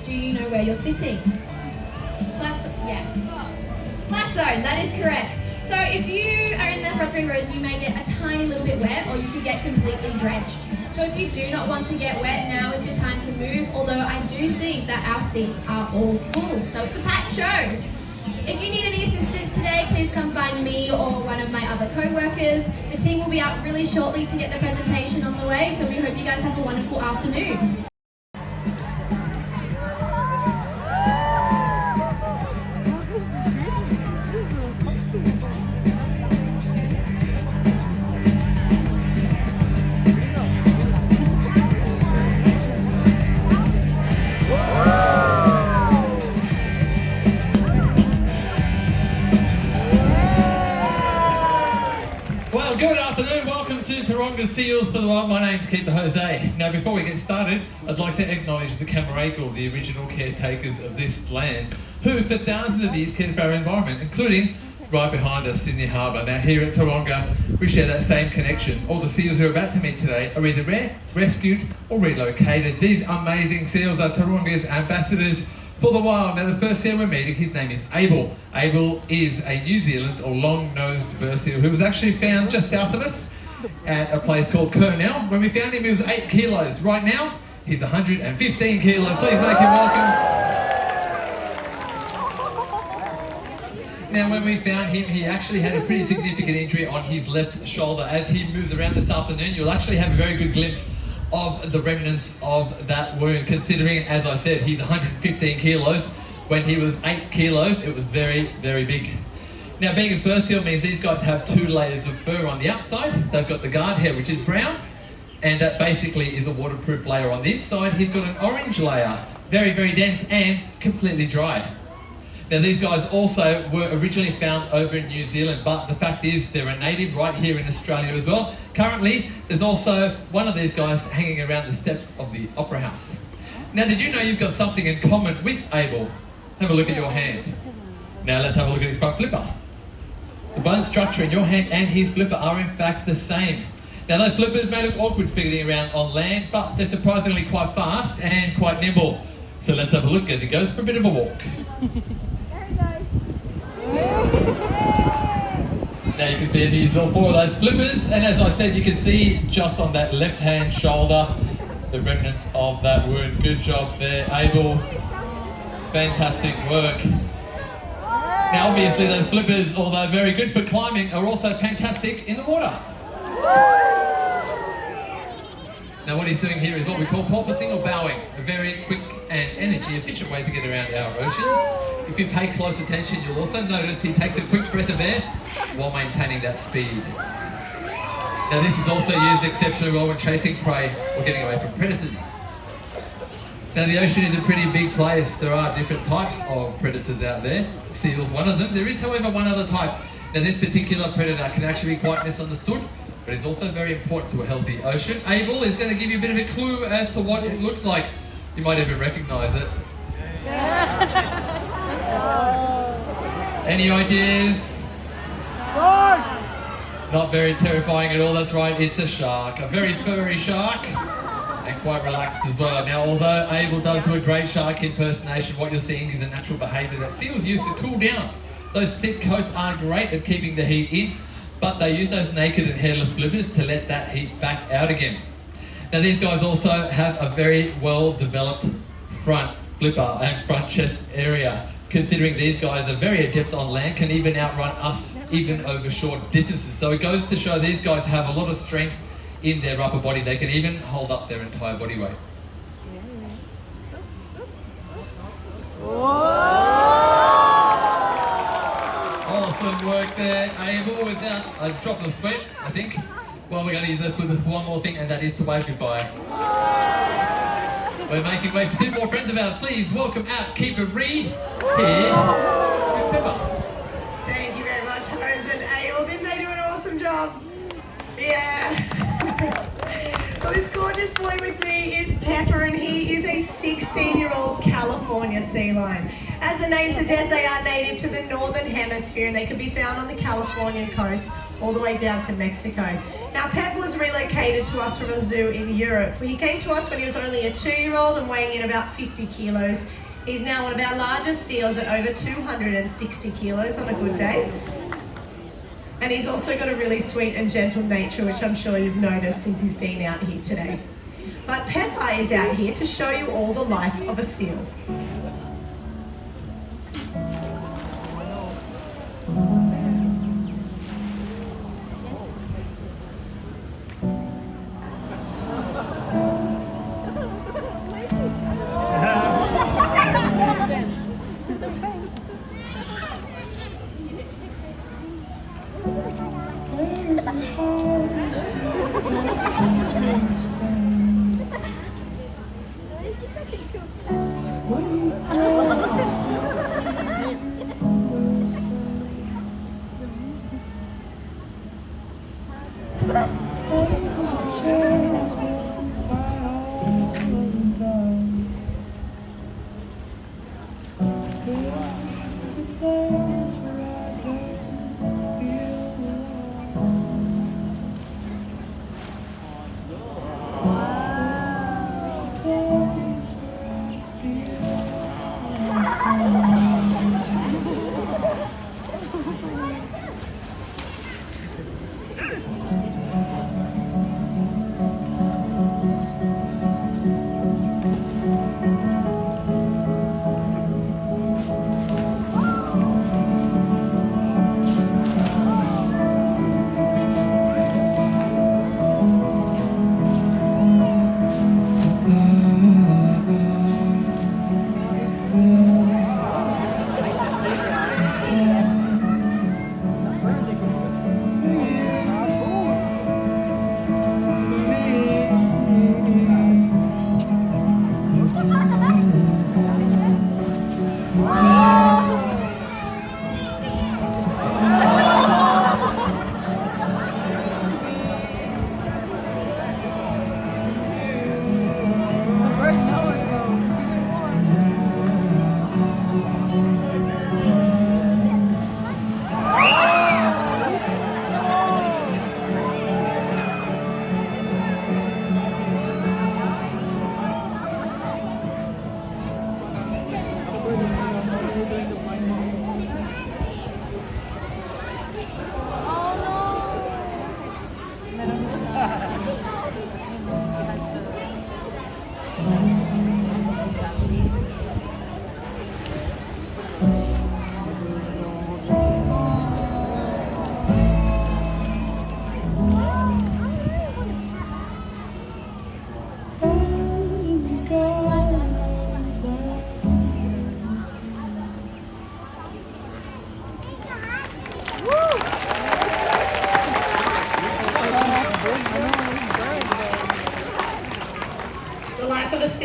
do you know where you're sitting? Splash zone, that is correct. So if you are in the front 3 rows, you may get a tiny little bit wet or you could get completely drenched. So if you do not want to get wet, now is your time to move, although I do think that our seats are all full, so it's a packed show. If you need any assistance today, please come find me or one of my other co-workers. The team will be out really shortly to get the presentation on the way, so we hope you guys have a wonderful afternoon. Good afternoon, welcome to Taronga Seals for the Wild. My name's Keeper Jose. Now before we get started, I'd like to acknowledge the gamergirl, the original caretakers of this land, who for thousands of years cared for our environment, including right behind us, Sydney Harbour. Now here at Taronga, we share that same connection. All the seals you're about to meet today are either rescued or relocated. These amazing seals are Taronga's ambassadors for the wild. Now the first seal we're meeting, his name is Abel. Abel is a New Zealand or long-nosed fur seal who was actually found just south of us at a place called Cornell. When we found him, he was 8 kilos. Right now, he's 115 kilos. Please make him welcome. Now when we found him, he actually had a pretty significant injury on his left shoulder. As he moves around this afternoon, you'll actually have a very good glimpse of the remnants of that wound, considering, as I said, he's 115 kilos. When he was 8 kilos, it was very, very big. Now, being a fur seal means these guys have 2 layers of fur on the outside. They've got the guard hair, which is brown, and that basically is a waterproof layer on the inside. He's got an orange layer, very, very dense and completely dry. Now, these guys also were originally found over in New Zealand, but the fact is they're a native right here in Australia as well. Currently, there's also one of these guys hanging around the steps of the Opera House. Now, did you know you've got something in common with Abel? Have a look at your hand. Now, let's have a look at his front flipper. The bone structure in your hand and his flipper are in fact the same. Now, those flippers may look awkward fiddling around on land, but they're surprisingly quite fast and quite nimble. So let's have a look as he goes for a bit of a walk. Now you can see as he uses all 4 of those flippers, and as I said, you can see just on that left hand shoulder the remnants of that wound. Good job there, Abel. Fantastic work. Now obviously those flippers, although very good for climbing, are also fantastic in the water. Now what he's doing here is what we call porpoising or bowing, a very quick and energy efficient way to get around our oceans. If you pay close attention, you'll also notice he takes a quick breath of air while maintaining that speed. Now this is also used exceptionally well when chasing prey or getting away from predators. Now the ocean is a pretty big place. There are different types of predators out there. Seal's one of them. There is, however, one other type. Now this particular predator can actually be quite misunderstood, but it's also very important to a healthy ocean. Abel is going to give you a bit of a clue as to what it looks like. You might even recognise it. Any ideas? Not very terrifying at all, that's right, it's a shark. A very furry shark, and quite relaxed as well. Now, although Abel does do a great shark impersonation, what you're seeing is a natural behaviour that seals use to cool down. Those thick coats are great at keeping the heat in, but they use those naked and hairless flippers to let that heat back out again. Now these guys also have a very well developed front flipper and front chest area. Considering these guys are very adept on land, can even outrun us even over short distances. So it goes to show these guys have a lot of strength in their upper body. They can even hold up their entire body weight. Awesome work there, Abel, without a drop of sweat, I think. Well, we're going to use those flippers for one more thing, and that is to wave goodbye. We're making way for 2 more friends of ours. Please welcome out Keeper Ree here with Peppa. Thank you very much, Hose and Abel. Didn't they do an awesome job? Yeah. Well, this gorgeous boy with me is Peppa, and he is a 16-year-old California sea lion. As the name suggests, they are native to the northern hemisphere and they can be found on the Californian coast all the way down to Mexico. Now, Pep was relocated to us from a zoo in Europe. He came to us when he was only a 2-year-old and weighing in about 50 kilos. He's now one of our largest seals at over 260 kilos on a good day. And he's also got a really sweet and gentle nature, which I'm sure you've noticed since he's been out here today. But Peppa is out here to show you all the life of a seal.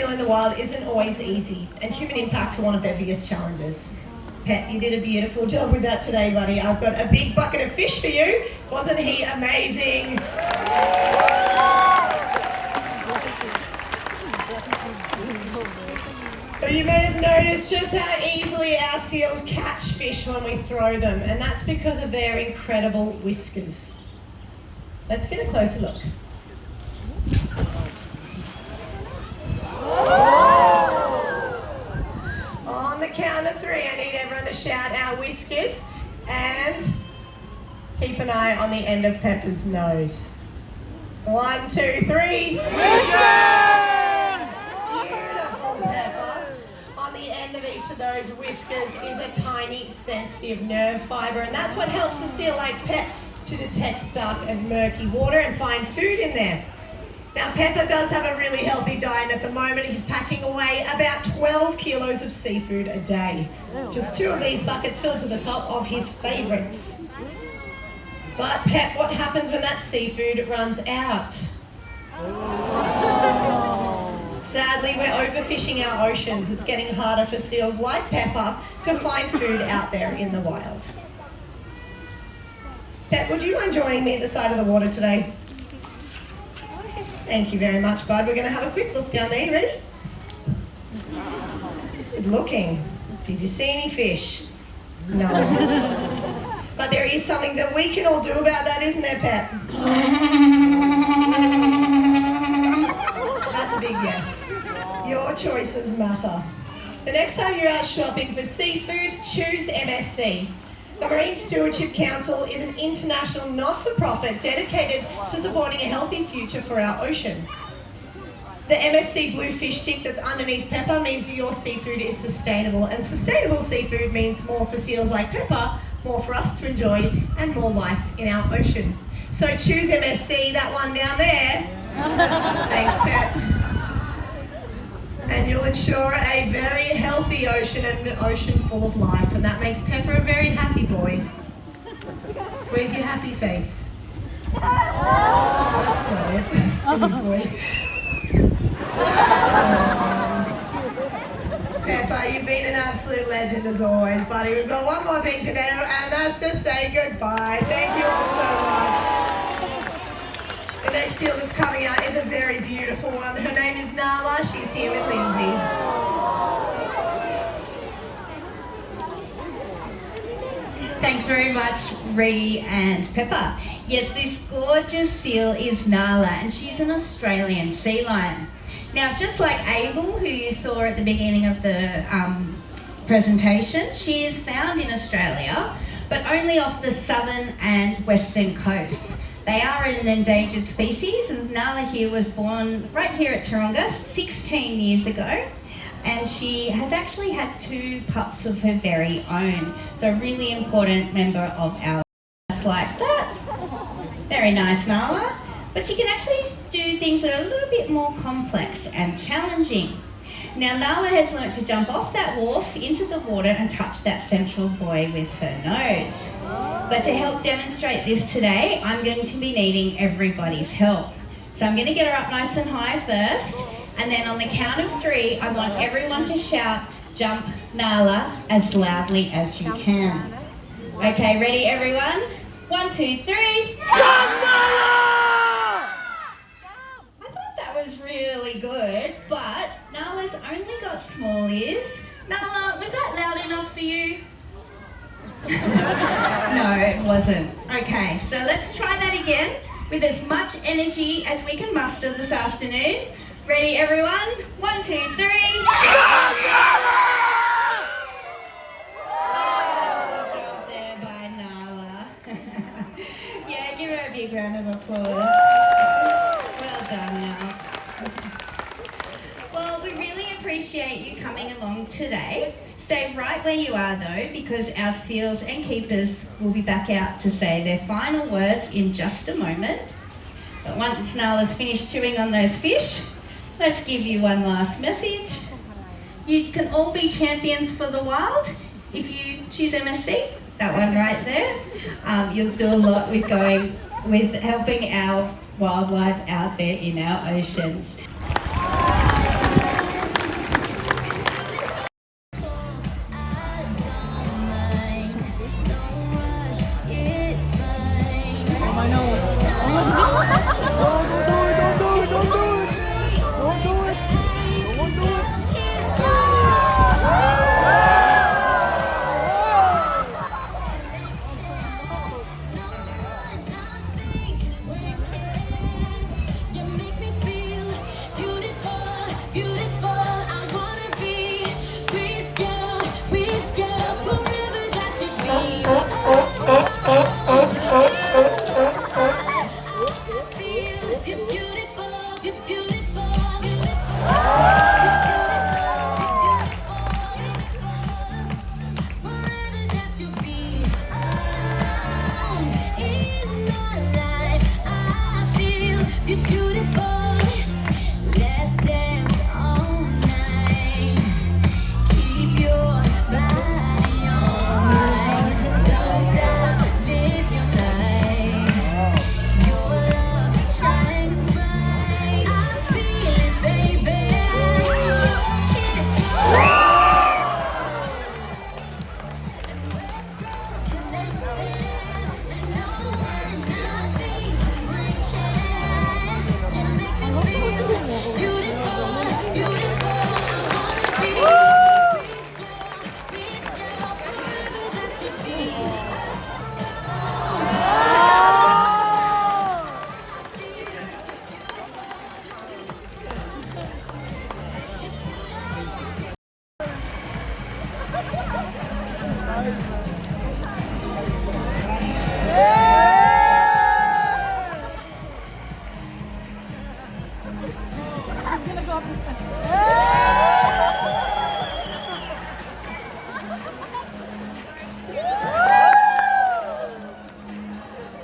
In the wild isn't always easy, and human impacts are one of their biggest challenges. Pep, you did a beautiful job with that today, buddy. I've got a big bucket of fish for you. Wasn't he amazing? But you may have noticed just how easily our seals catch fish when we throw them, and that's because of their incredible whiskers. Let's get a closer look. On the count of 3, I need everyone to shout out whiskers and keep an eye on the end of Peppa's nose. 1, 2, 3. Whiskers! Beautiful, Peppa. On the end of each of those whiskers is a tiny sensitive nerve fibre, and that's what helps a seal like Pep to detect dark and murky water and find food in there. Now, Peppa does have a really healthy diet at the moment. He's packing away about 12 kilos of seafood a day. Just 2 of these buckets filled to the top of his favourites. But Pep, what happens when that seafood runs out? Sadly, we're overfishing our oceans. It's getting harder for seals like Peppa to find food out there in the wild. Pep, would you mind joining me at the side of the water today? Thank you very much, bud. We're going to have a quick look down there. You ready? Good looking. Did you see any fish? No. But there is something that we can all do about that, isn't there, Pep? That's a big yes. Your choices matter. The next time you're out shopping for seafood, choose MSC. The Marine Stewardship Council is an international not-for-profit dedicated to supporting a healthy future for our oceans. The MSC blue fish tick that's underneath Peppa means your seafood is sustainable, and sustainable seafood means more for seals like Peppa, more for us to enjoy, and more life in our ocean. So choose MSC, that one down there. Thanks, Pep. And you'll ensure a very healthy ocean and an ocean full of life, and that makes Peppa a very happy boy. Where's your happy face? That's not it. Silly boy. Peppa, you've been an absolute legend as always, buddy. We've got one more thing to do, and that's to say goodbye. Thank you all so much. The next seal that's coming out is a very beautiful one. Her name is Nala. She's here with Lindsay. Thanks very much, Ree and Peppa. Yes, this gorgeous seal is Nala, and she's an Australian sea lion. Now, just like Abel, who you saw at the beginning of the presentation, she is found in Australia, but only off the southern and western coasts. They are an endangered species, and Nala here was born right here at Taronga 16 years ago, and she has actually had 2 pups of her very own. So a really important member of our just like that. Very nice, Nala. But she can actually do things that are a little bit more complex and challenging. Now, Nala has learnt to jump off that wharf into the water and touch that central buoy with her nose. But to help demonstrate this today, I'm going to be needing everybody's help. So I'm going to get her up nice and high first, and then on the count of 3, I want everyone to shout, "Jump, Nala," as loudly as you can. Okay, ready, everyone? 1, 2, 3. Jump, Nala! Was really good, but Nala's only got small ears. Nala, was that loud enough for you? No, it wasn't. Okay, so let's try that again with as much energy as we can muster this afternoon. Ready, everyone? 1, 2, 3. Good job there by Nala. Yeah, give her a big round of applause. Well done, Nala. Well, we really appreciate you coming along today. Stay right where you are though, because our seals and keepers will be back out to say their final words in just a moment. But once Nala's finished chewing on those fish, let's give you one last message. You can all be champions for the wild if you choose MSC, that one right there. You'll do a lot with helping our wildlife out there in our oceans. You Bye.